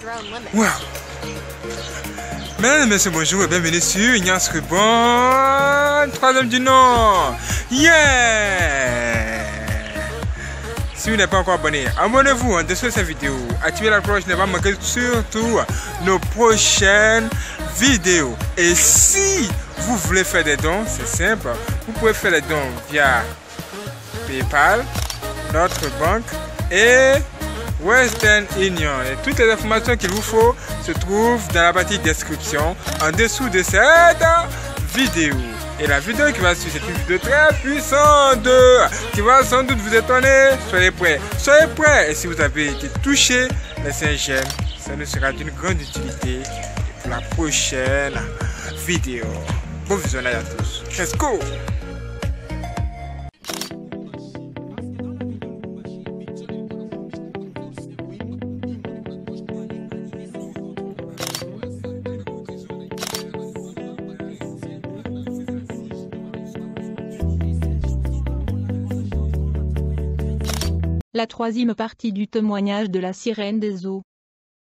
Wow. Mesdames et messieurs, bonjour et bienvenue sur Ignace Rubon, troisième du nom. Yeah! Si vous n'êtes pas encore abonné, abonnez-vous en dessous de cette vidéo. Activez la cloche, ne pas manquer surtout nos prochaines vidéos. Et si vous voulez faire des dons, c'est simple. Vous pouvez faire les dons via PayPal, notre banque et Western Union. Et toutes les informations qu'il vous faut se trouvent dans la partie description en dessous de cette vidéo. Et la vidéo qui va suivre, c'est une vidéo très puissante qui va sans doute vous étonner. Soyez prêts. Soyez prêts. Et si vous avez été touché, laissez un j'aime. Ça nous sera d'une grande utilité pour la prochaine vidéo. Bon visionnage à tous. Let's go! La troisième partie du témoignage de la sirène des eaux.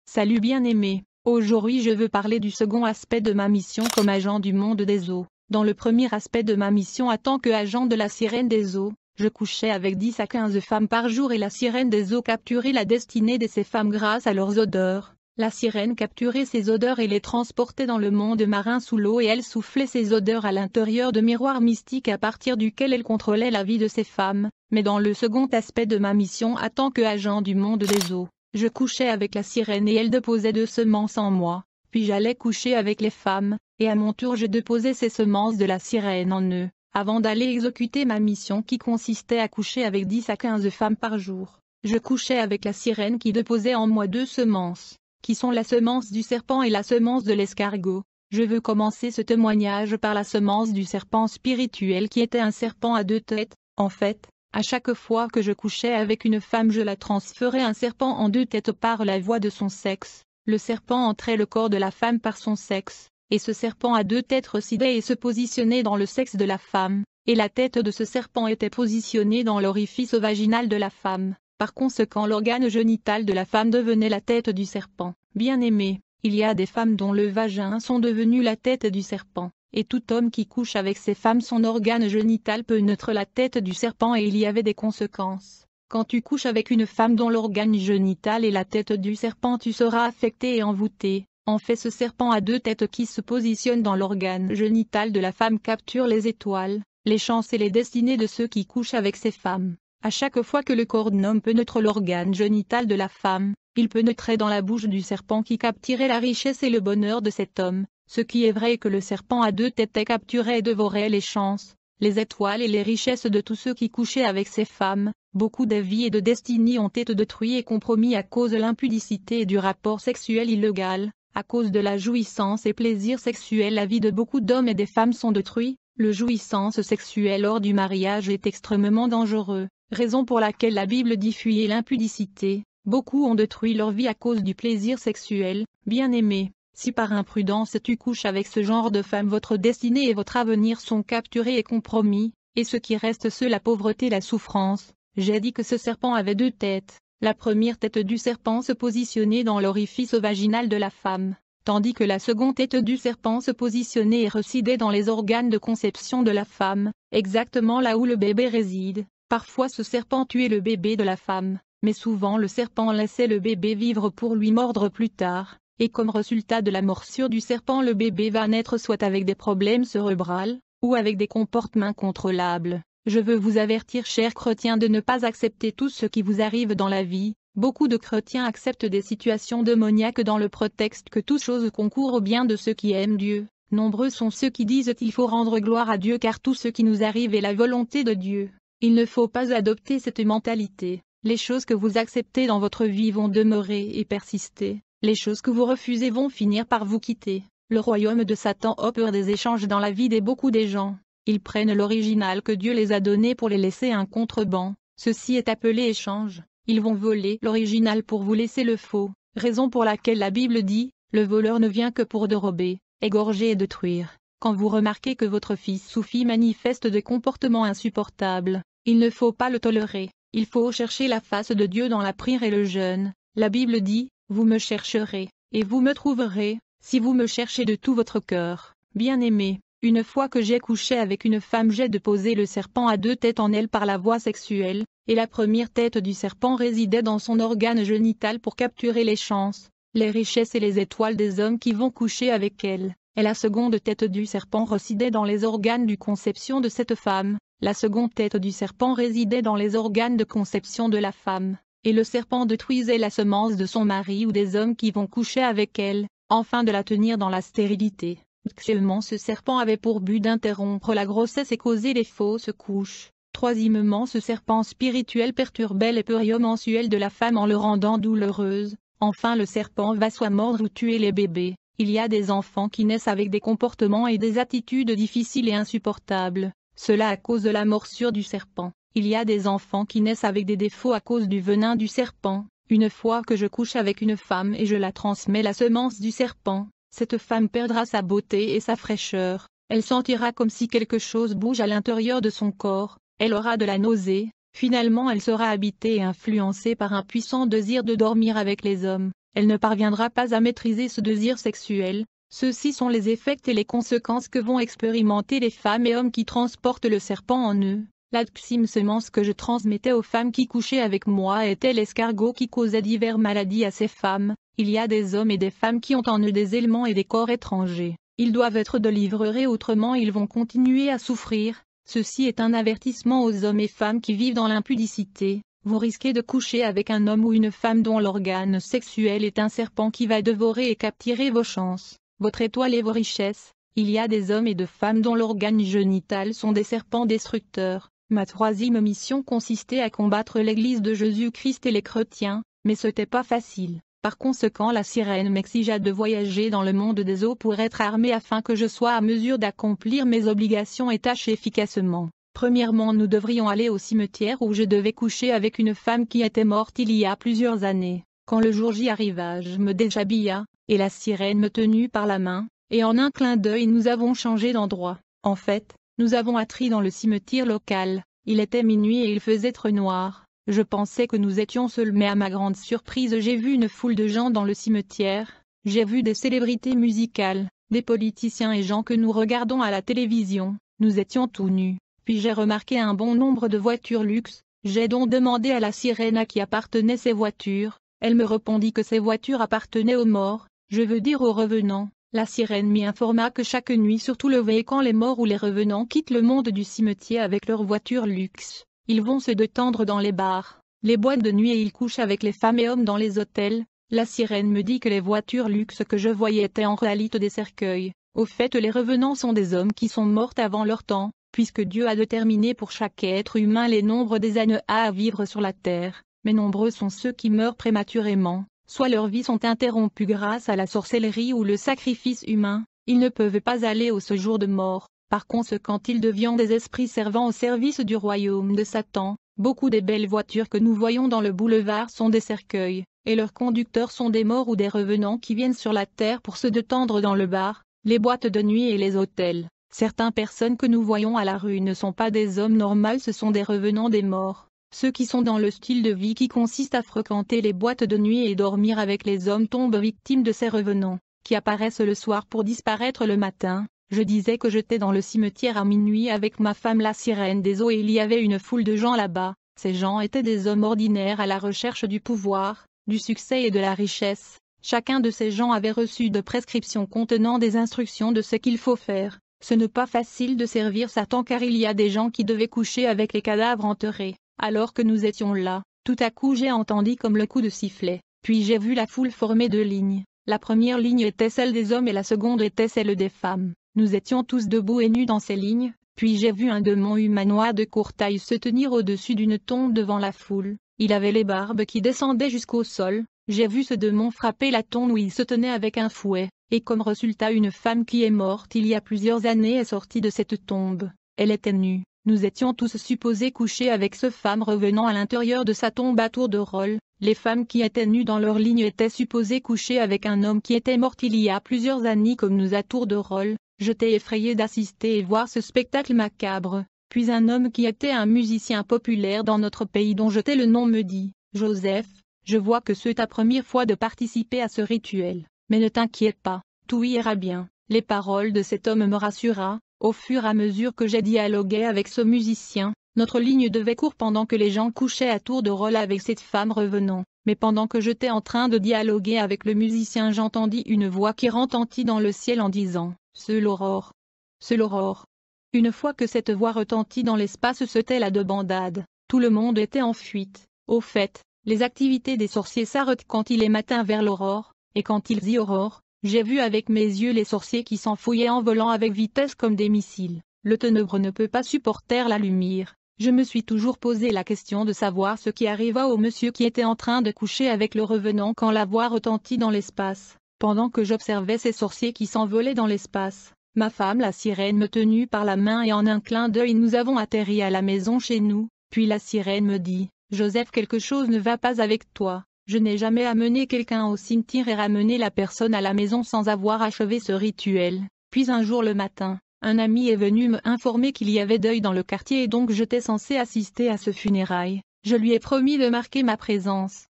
Salut bien-aimés, aujourd'hui je veux parler du second aspect de ma mission comme agent du monde des eaux. Dans le premier aspect de ma mission en tant qu'agent de la sirène des eaux, je couchais avec 10 à 15 femmes par jour et la sirène des eaux capturait la destinée de ces femmes grâce à leurs odeurs. La sirène capturait ces odeurs et les transportait dans le monde marin sous l'eau et elle soufflait ces odeurs à l'intérieur de miroirs mystiques à partir duquel elle contrôlait la vie de ces femmes. Mais dans le second aspect de ma mission en tant qu'agent du monde des eaux, je couchais avec la sirène et elle déposait de semences en moi, puis j'allais coucher avec les femmes, et à mon tour je déposais ces semences de la sirène en eux, avant d'aller exécuter ma mission qui consistait à coucher avec 10 à 15 femmes par jour. Je couchais avec la sirène qui déposait en moi 2 semences, qui sont la semence du serpent et la semence de l'escargot. Je veux commencer ce témoignage par la semence du serpent spirituel qui était un serpent à 2 têtes. En fait, à chaque fois que je couchais avec une femme je la transférais un serpent en 2 têtes par la voie de son sexe. Le serpent entrait le corps de la femme par son sexe, et ce serpent à 2 têtes résidait et se positionnait dans le sexe de la femme, et la tête de ce serpent était positionnée dans l'orifice vaginal de la femme. Par conséquent l'organe génital de la femme devenait la tête du serpent. Bien-aimé, il y a des femmes dont le vagin sont devenus la tête du serpent. Et tout homme qui couche avec ces femmes son organe génital peut naître la tête du serpent et il y avait des conséquences. Quand tu couches avec une femme dont l'organe génital est la tête du serpent tu seras affecté et envoûté. En fait ce serpent à 2 têtes qui se positionne dans l'organe génital de la femme capture les étoiles, les chances et les destinées de ceux qui couchent avec ces femmes. À chaque fois que le corps d'un homme pénètre l'organe génital de la femme, il pénétrait dans la bouche du serpent qui capturait la richesse et le bonheur de cet homme. Ce qui est vrai est que le serpent à 2 têtes capturait et dévorait les chances, les étoiles et les richesses de tous ceux qui couchaient avec ces femmes. Beaucoup de vies et de destinées ont été détruites et compromis à cause de l'impudicité et du rapport sexuel illégal. À cause de la jouissance et plaisir sexuel la vie de beaucoup d'hommes et des femmes sont détruites. Le jouissance sexuelle lors du mariage est extrêmement dangereux, raison pour laquelle la Bible dit fuyez l'impudicité. Beaucoup ont détruit leur vie à cause du plaisir sexuel. Bien-aimés, si par imprudence tu couches avec ce genre de femme votre destinée et votre avenir sont capturés et compromis, et ce qui reste c'est la pauvreté et la souffrance. J'ai dit que ce serpent avait 2 têtes. La première tête du serpent se positionnait dans l'orifice vaginal de la femme, tandis que la seconde tête du serpent se positionnait et résidait dans les organes de conception de la femme, exactement là où le bébé réside. Parfois ce serpent tuait le bébé de la femme, mais souvent le serpent laissait le bébé vivre pour lui mordre plus tard. Et comme résultat de la morsure du serpent le bébé va naître soit avec des problèmes cérébraux, ou avec des comportements incontrôlables. Je veux vous avertir chers chrétiens de ne pas accepter tout ce qui vous arrive dans la vie. Beaucoup de chrétiens acceptent des situations démoniaques dans le prétexte que toutes choses concourent au bien de ceux qui aiment Dieu. Nombreux sont ceux qui disent qu'il faut rendre gloire à Dieu car tout ce qui nous arrive est la volonté de Dieu. Il ne faut pas adopter cette mentalité. Les choses que vous acceptez dans votre vie vont demeurer et persister. Les choses que vous refusez vont finir par vous quitter. Le royaume de Satan opère des échanges dans la vie de beaucoup des gens. Ils prennent l'original que Dieu les a donné pour les laisser un contreband. Ceci est appelé échange. Ils vont voler l'original pour vous laisser le faux. Raison pour laquelle la Bible dit, le voleur ne vient que pour dérober, égorger et détruire. Quand vous remarquez que votre fils ou fille manifeste des comportements insupportables, il ne faut pas le tolérer. Il faut chercher la face de Dieu dans la prière et le jeûne. La Bible dit, Vous me chercherez, et vous me trouverez, si vous me cherchez de tout votre cœur. Bien-aimé, une fois que j'ai couché avec une femme, j'ai déposé le serpent à 2 têtes en elle par la voie sexuelle, et la première tête du serpent résidait dans son organe génital pour capturer les chances, les richesses et les étoiles des hommes qui vont coucher avec elle. Et la seconde tête du serpent résidait dans les organes de conception de cette femme, la seconde tête du serpent résidait dans les organes de conception de la femme, et le serpent détruisait la semence de son mari ou des hommes qui vont coucher avec elle, afin de la tenir dans la stérilité. Actuellement, ce serpent avait pour but d'interrompre la grossesse et causer les fausses couches. Troisièmement, ce serpent spirituel perturbait les périodes mensuelles de la femme en le rendant douloureuse. Enfin, le serpent va soit mordre ou tuer les bébés. Il y a des enfants qui naissent avec des comportements et des attitudes difficiles et insupportables, cela à cause de la morsure du serpent. Il y a des enfants qui naissent avec des défauts à cause du venin du serpent. Une fois que je couche avec une femme et je la transmets la semence du serpent, cette femme perdra sa beauté et sa fraîcheur. Elle sentira comme si quelque chose bouge à l'intérieur de son corps, elle aura de la nausée, finalement elle sera habitée et influencée par un puissant désir de dormir avec les hommes. Elle ne parviendra pas à maîtriser ce désir sexuel. Ceux-ci sont les effets et les conséquences que vont expérimenter les femmes et hommes qui transportent le serpent en eux. La deuxième semence que je transmettais aux femmes qui couchaient avec moi était l'escargot qui causait diverses maladies à ces femmes. Il y a des hommes et des femmes qui ont en eux des éléments et des corps étrangers. Ils doivent être délivrés, autrement ils vont continuer à souffrir. Ceci est un avertissement aux hommes et femmes qui vivent dans l'impudicité. Vous risquez de coucher avec un homme ou une femme dont l'organe sexuel est un serpent qui va dévorer et capturer vos chances, votre étoile et vos richesses. Il y a des hommes et de femmes dont l'organe génital sont des serpents destructeurs. Ma troisième mission consistait à combattre l'Église de Jésus-Christ et les chrétiens, mais ce n'était pas facile. Par conséquent, la sirène m'exigea de voyager dans le monde des eaux pour être armée afin que je sois à mesure d'accomplir mes obligations et tâches efficacement. Premièrement, nous devrions aller au cimetière où je devais coucher avec une femme qui était morte il y a plusieurs années. Quand le jour J arriva, je me déshabilla, et la sirène me tenut par la main, et en un clin d'œil nous avons changé d'endroit. En fait, nous avons attri dans le cimetière local. Il était minuit et il faisait très noir. Je pensais que nous étions seuls, mais à ma grande surprise j'ai vu une foule de gens dans le cimetière. J'ai vu des célébrités musicales, des politiciens et gens que nous regardons à la télévision. Nous étions tout nus. Puis j'ai remarqué un bon nombre de voitures luxe. J'ai donc demandé à la sirène à qui appartenaient ces voitures. Elle me répondit que ces voitures appartenaient aux morts, je veux dire aux revenants. La sirène m'y informa que chaque nuit, surtout le veille, quand les morts ou les revenants quittent le monde du cimetière avec leurs voitures luxe, ils vont se détendre dans les bars, les boîtes de nuit et ils couchent avec les femmes et hommes dans les hôtels. La sirène me dit que les voitures luxe que je voyais étaient en réalité des cercueils. Au fait, les revenants sont des hommes qui sont morts avant leur temps, puisque Dieu a déterminé pour chaque être humain les nombres des années à vivre sur la terre, mais nombreux sont ceux qui meurent prématurément, soit leurs vies sont interrompues grâce à la sorcellerie ou le sacrifice humain, ils ne peuvent pas aller au séjour de mort. Par conséquent, ils deviennent des esprits servant au service du royaume de Satan. Beaucoup des belles voitures que nous voyons dans le boulevard sont des cercueils, et leurs conducteurs sont des morts ou des revenants qui viennent sur la terre pour se détendre dans le bar, les boîtes de nuit et les hôtels. Certaines personnes que nous voyons à la rue ne sont pas des hommes normaux, ce sont des revenants des morts. Ceux qui sont dans le style de vie qui consiste à fréquenter les boîtes de nuit et dormir avec les hommes tombent victimes de ces revenants, qui apparaissent le soir pour disparaître le matin. Je disais que j'étais dans le cimetière à minuit avec ma femme la sirène des eaux et il y avait une foule de gens là-bas. Ces gens étaient des hommes ordinaires à la recherche du pouvoir, du succès et de la richesse. Chacun de ces gens avait reçu de prescriptions contenant des instructions de ce qu'il faut faire. Ce n'est pas facile de servir Satan car il y a des gens qui devaient coucher avec les cadavres enterrés. Alors que nous étions là, tout à coup j'ai entendu comme le coup de sifflet, puis j'ai vu la foule formée de lignes. La première ligne était celle des hommes et la seconde était celle des femmes. Nous étions tous debout et nus dans ces lignes, puis j'ai vu un démon humanoïde de courte taille se tenir au-dessus d'une tombe devant la foule. Il avait les barbes qui descendaient jusqu'au sol. J'ai vu ce démon frapper la tombe où il se tenait avec un fouet, et comme résultat une femme qui est morte il y a plusieurs années est sortie de cette tombe. Elle était nue. Nous étions tous supposés coucher avec ce femme revenant à l'intérieur de sa tombe à tour de rôle. Les femmes qui étaient nues dans leur ligne étaient supposées coucher avec un homme qui était mort il y a plusieurs années comme nous à tour de rôle. J'étais effrayé d'assister et voir ce spectacle macabre. Puis un homme qui était un musicien populaire dans notre pays dont j'étais le nom me dit « Joseph, Je vois que c'est ta première fois de participer à ce rituel. Mais ne t'inquiète pas, tout ira bien. Les paroles de cet homme me rassura. Au fur et à mesure que j'ai dialogué avec ce musicien, notre ligne devait courir pendant que les gens couchaient à tour de rôle avec cette femme revenant. Mais pendant que j'étais en train de dialoguer avec le musicien, j'entendis une voix qui retentit dans le ciel en disant « C'est l'aurore. C'est l'aurore. » Une fois que cette voix retentit dans l'espace, c'était la débandade. Tout le monde était en fuite. Au fait, les activités des sorciers s'arrêtent quand il est matin vers l'aurore, et quand il y aurore, j'ai vu avec mes yeux les sorciers qui s'enfouillaient en volant avec vitesse comme des missiles. Le ténèbre ne peut pas supporter la lumière. Je me suis toujours posé la question de savoir ce qui arriva au monsieur qui était en train de coucher avec le revenant quand la voix retentit dans l'espace. Pendant que j'observais ces sorciers qui s'envolaient dans l'espace, ma femme la sirène me tenut par la main et en un clin d'œil nous avons atterri à la maison chez nous, puis la sirène me dit « Joseph, quelque chose ne va pas avec toi. Je n'ai jamais amené quelqu'un au cimetière et ramené la personne à la maison sans avoir achevé ce rituel. » Puis un jour le matin, un ami est venu me informer qu'il y avait deuil dans le quartier et donc j'étais censé assister à ce funérail. Je lui ai promis de marquer ma présence.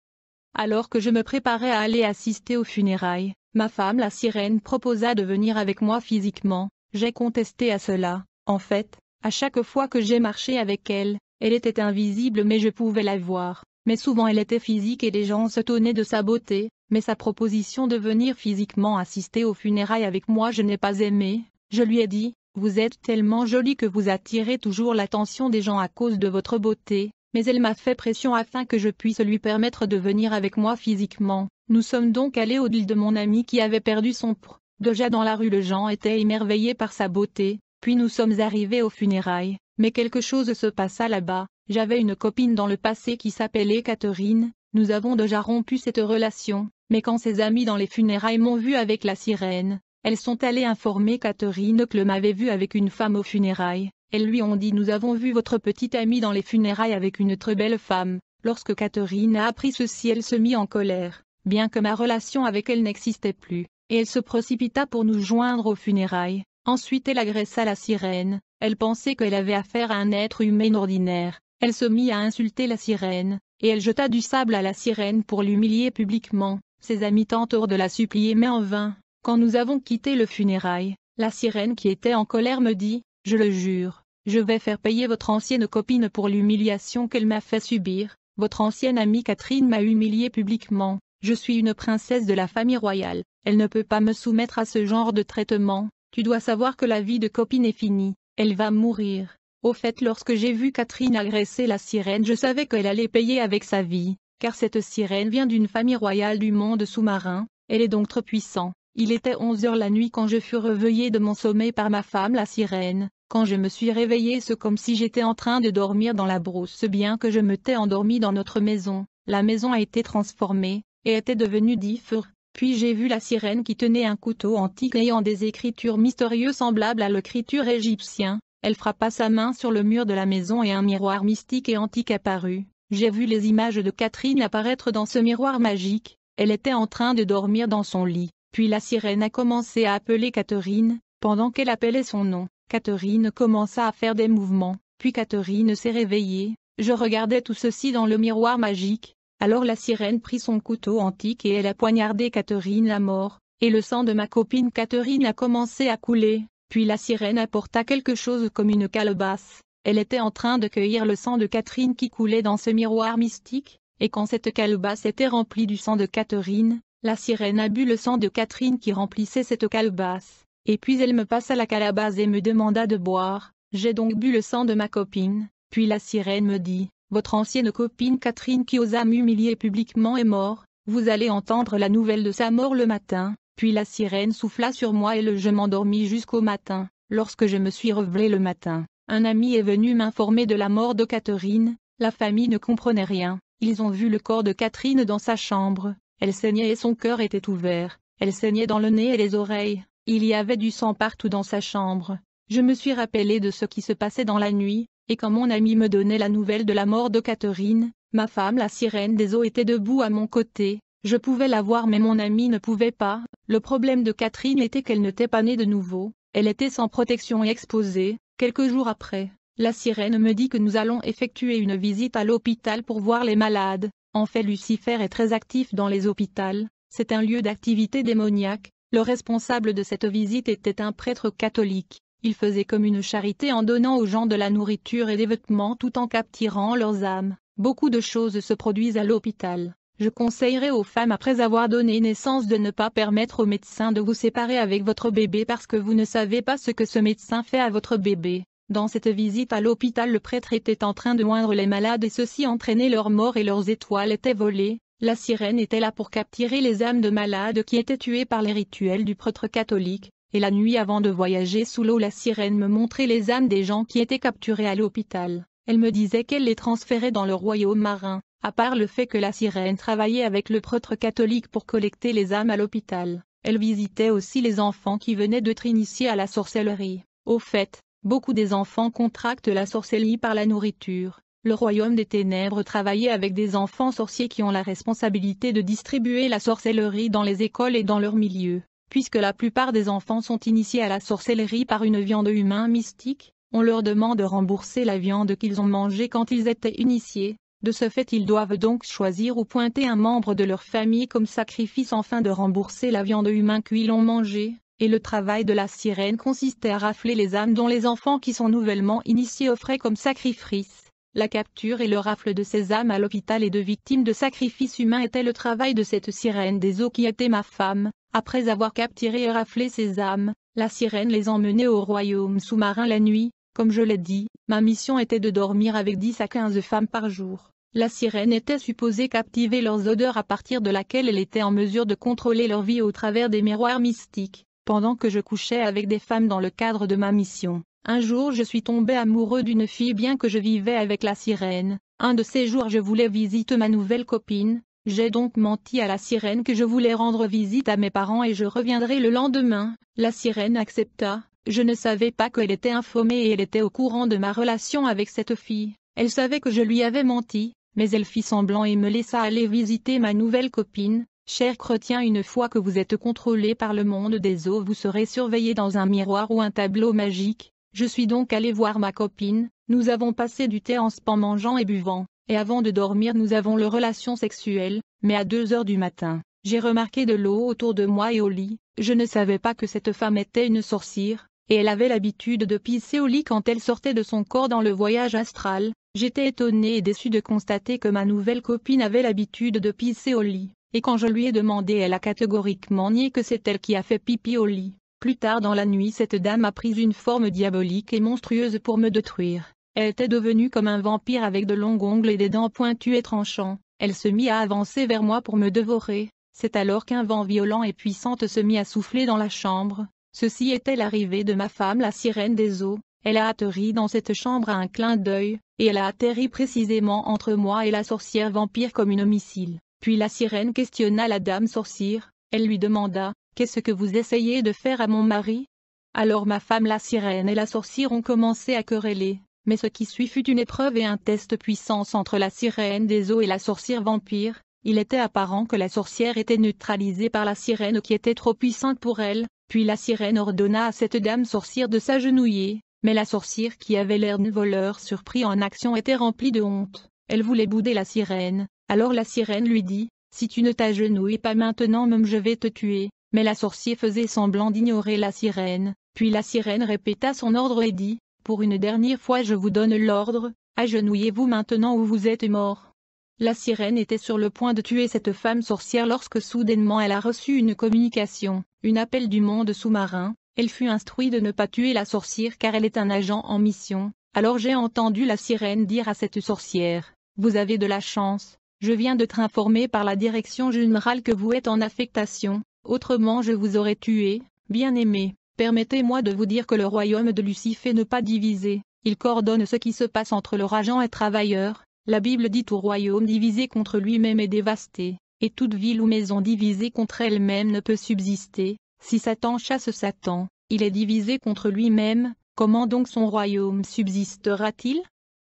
Alors que je me préparais à aller assister aux funérailles, ma femme la sirène proposa de venir avec moi physiquement. J'ai contesté à cela. En fait, à chaque fois que j'ai marché avec elle, elle était invisible mais je pouvais la voir. Mais souvent elle était physique et les gens s'étonnaient de sa beauté, mais sa proposition de venir physiquement assister aux funérailles avec moi je n'ai pas aimé. Je lui ai dit, vous êtes tellement jolie que vous attirez toujours l'attention des gens à cause de votre beauté, mais elle m'a fait pression afin que je puisse lui permettre de venir avec moi physiquement. Nous sommes donc allés au lit de mon ami qui avait perdu son pr. Déjà dans la rue les gens étaient émerveillés par sa beauté, puis nous sommes arrivés aux funérailles, mais quelque chose se passa là-bas. J'avais une copine dans le passé qui s'appelait Catherine, nous avons déjà rompu cette relation, mais quand ses amis dans les funérailles m'ont vu avec la sirène, elles sont allées informer Catherine que m'avait vu avec une femme aux funérailles. Elles lui ont dit nous avons vu votre petite amie dans les funérailles avec une très belle femme. Lorsque Catherine a appris ceci elle se mit en colère, bien que ma relation avec elle n'existait plus, et elle se précipita pour nous joindre aux funérailles. Ensuite elle agressa la sirène, elle pensait qu'elle avait affaire à un être humain ordinaire. Elle se mit à insulter la sirène, et elle jeta du sable à la sirène pour l'humilier publiquement. Ses amis tentèrent de la supplier mais en vain. Quand nous avons quitté le funérail, la sirène qui était en colère me dit « Je le jure, je vais faire payer votre ancienne copine pour l'humiliation qu'elle m'a fait subir. Votre ancienne amie Catherine m'a humiliée publiquement. Je suis une princesse de la famille royale, elle ne peut pas me soumettre à ce genre de traitement. Tu dois savoir que la vie de copine est finie, elle va mourir. » Au fait, lorsque j'ai vu Catherine agresser la sirène, je savais qu'elle allait payer avec sa vie, car cette sirène vient d'une famille royale du monde sous-marin, elle est donc trop puissante. Il était 11 heures la nuit quand je fus réveillé de mon sommeil par ma femme la sirène. Quand je me suis réveillé, c'est comme si j'étais en train de dormir dans la brousse, bien que je m'étais endormi dans notre maison. La maison a été transformée, et était devenue différente. Puis j'ai vu la sirène qui tenait un couteau antique ayant des écritures mystérieuses semblables à l'écriture égyptienne. Elle frappa sa main sur le mur de la maison et un miroir mystique et antique apparut. J'ai vu les images de Catherine apparaître dans ce miroir magique. Elle était en train de dormir dans son lit. Puis la sirène a commencé à appeler Catherine. Pendant qu'elle appelait son nom, Catherine commença à faire des mouvements. Puis Catherine s'est réveillée. Je regardais tout ceci dans le miroir magique. Alors la sirène prit son couteau antique et elle a poignardé Catherine à mort. Et le sang de ma copine Catherine a commencé à couler. Puis la sirène apporta quelque chose comme une calebasse. Elle était en train de cueillir le sang de Catherine qui coulait dans ce miroir mystique. Et quand cette calebasse était remplie du sang de Catherine, la sirène a bu le sang de Catherine qui remplissait cette calebasse. Et puis elle me passa la calebasse et me demanda de boire. J'ai donc bu le sang de ma copine. Puis la sirène me dit, votre ancienne copine Catherine qui osa m'humilier publiquement est morte. Vous allez entendre la nouvelle de sa mort le matin. Puis la sirène souffla sur moi et je m'endormis jusqu'au matin. Lorsque je me suis réveillé le matin, un ami est venu m'informer de la mort de Catherine. La famille ne comprenait rien. Ils ont vu le corps de Catherine dans sa chambre. Elle saignait et son cœur était ouvert. Elle saignait dans le nez et les oreilles. Il y avait du sang partout dans sa chambre. Je me suis rappelé de ce qui se passait dans la nuit, et quand mon ami me donnait la nouvelle de la mort de Catherine, ma femme la sirène des eaux était debout à mon côté. Je pouvais la voir mais mon ami ne pouvait pas. Le problème de Catherine était qu'elle n'était pas née de nouveau. Elle était sans protection et exposée. Quelques jours après, la sirène me dit que nous allons effectuer une visite à l'hôpital pour voir les malades. En fait, Lucifer est très actif dans les hôpitaux, c'est un lieu d'activité démoniaque. Le responsable de cette visite était un prêtre catholique. Il faisait comme une charité en donnant aux gens de la nourriture et des vêtements tout en capturant leurs âmes. Beaucoup de choses se produisent à l'hôpital. Je conseillerais aux femmes après avoir donné naissance de ne pas permettre au médecin de vous séparer avec votre bébé parce que vous ne savez pas ce que ce médecin fait à votre bébé. Dans cette visite à l'hôpital, le prêtre était en train de oindre les malades et ceux-ci entraînaient leur mort et leurs étoiles étaient volées. La sirène était là pour capturer les âmes de malades qui étaient tuées par les rituels du prêtre catholique, et la nuit avant de voyager sous l'eau, la sirène me montrait les âmes des gens qui étaient capturés à l'hôpital. Elle me disait qu'elle les transférait dans le royaume marin, à part le fait que la sirène travaillait avec le prêtre catholique pour collecter les âmes à l'hôpital. Elle visitait aussi les enfants qui venaient d'être initiés à la sorcellerie. Au fait, beaucoup des enfants contractent la sorcellerie par la nourriture. Le royaume des ténèbres travaillait avec des enfants sorciers qui ont la responsabilité de distribuer la sorcellerie dans les écoles et dans leur milieu. Puisque la plupart des enfants sont initiés à la sorcellerie par une viande humaine mystique, on leur demande de rembourser la viande qu'ils ont mangée quand ils étaient initiés. De ce fait, ils doivent donc choisir ou pointer un membre de leur famille comme sacrifice afin de rembourser la viande humaine qu'ils ont mangée. Et le travail de la sirène consistait à rafler les âmes dont les enfants qui sont nouvellement initiés offraient comme sacrifice. La capture et le rafle de ces âmes à l'hôpital et de victimes de sacrifices humains était le travail de cette sirène des eaux qui était ma femme. Après avoir capturé et raflé ces âmes, la sirène les emmenait au royaume sous-marin la nuit. Comme je l'ai dit, ma mission était de dormir avec 10 à 15 femmes par jour. La sirène était supposée captiver leurs odeurs à partir de laquelle elle était en mesure de contrôler leur vie au travers des miroirs mystiques. Pendant que je couchais avec des femmes dans le cadre de ma mission, un jour je suis tombé amoureux d'une fille bien que je vivais avec la sirène. Un de ces jours je voulais visiter ma nouvelle copine. J'ai donc menti à la sirène que je voulais rendre visite à mes parents et je reviendrai le lendemain. La sirène accepta. Je ne savais pas qu'elle était informée et elle était au courant de ma relation avec cette fille. Elle savait que je lui avais menti, mais elle fit semblant et me laissa aller visiter ma nouvelle copine. Cher chrétien, une fois que vous êtes contrôlé par le monde des eaux, vous serez surveillé dans un miroir ou un tableau magique. Je suis donc allé voir ma copine, nous avons passé du temps en mangeant et buvant, et avant de dormir nous avons le relation sexuelle, mais à 2 heures du matin, j'ai remarqué de l'eau autour de moi et au lit. Je ne savais pas que cette femme était une sorcière, et elle avait l'habitude de pisser au lit quand elle sortait de son corps dans le voyage astral. J'étais étonné et déçu de constater que ma nouvelle copine avait l'habitude de pisser au lit, et quand je lui ai demandé, elle a catégoriquement nié que c'est elle qui a fait pipi au lit. Plus tard dans la nuit, cette dame a pris une forme diabolique et monstrueuse pour me détruire. Elle était devenue comme un vampire avec de longs ongles et des dents pointues et tranchants. Elle se mit à avancer vers moi pour me dévorer. C'est alors qu'un vent violent et puissant se mit à souffler dans la chambre. Ceci était l'arrivée de ma femme, la sirène des eaux. Elle a atterri dans cette chambre à un clin d'œil, et elle a atterri précisément entre moi et la sorcière vampire comme une missile. Puis la sirène questionna la dame sorcière. Elle lui demanda: « Qu'est-ce que vous essayez de faire à mon mari ?» Alors ma femme la sirène et la sorcière ont commencé à quereller, mais ce qui suit fut une épreuve et un test puissance entre la sirène des eaux et la sorcière vampire. Il était apparent que la sorcière était neutralisée par la sirène qui était trop puissante pour elle, puis la sirène ordonna à cette dame sorcière de s'agenouiller, mais la sorcière qui avait l'air d'un voleur surpris en action était remplie de honte. Elle voulait bouder la sirène, alors la sirène lui dit: « Si tu ne t'agenouilles pas maintenant même je vais te tuer. » Mais la sorcière faisait semblant d'ignorer la sirène, puis la sirène répéta son ordre et dit: « Pour une dernière fois je vous donne l'ordre, agenouillez-vous maintenant ou vous êtes mort. » La sirène était sur le point de tuer cette femme sorcière lorsque soudainement elle a reçu une communication, un appel du monde sous-marin. Elle fut instruite de ne pas tuer la sorcière car elle est un agent en mission. Alors j'ai entendu la sirène dire à cette sorcière: « Vous avez de la chance, je viens de te informer par la direction générale que vous êtes en affectation. Autrement je vous aurais tué. Bien-aimé, permettez-moi de vous dire que le royaume de Lucifer n'est pas divisé, il coordonne ce qui se passe entre leurs agents et travailleurs. La Bible dit au royaume divisé contre lui-même est dévasté, et toute ville ou maison divisée contre elle-même ne peut subsister. Si Satan chasse Satan, il est divisé contre lui-même, comment donc son royaume subsistera-t-il ?»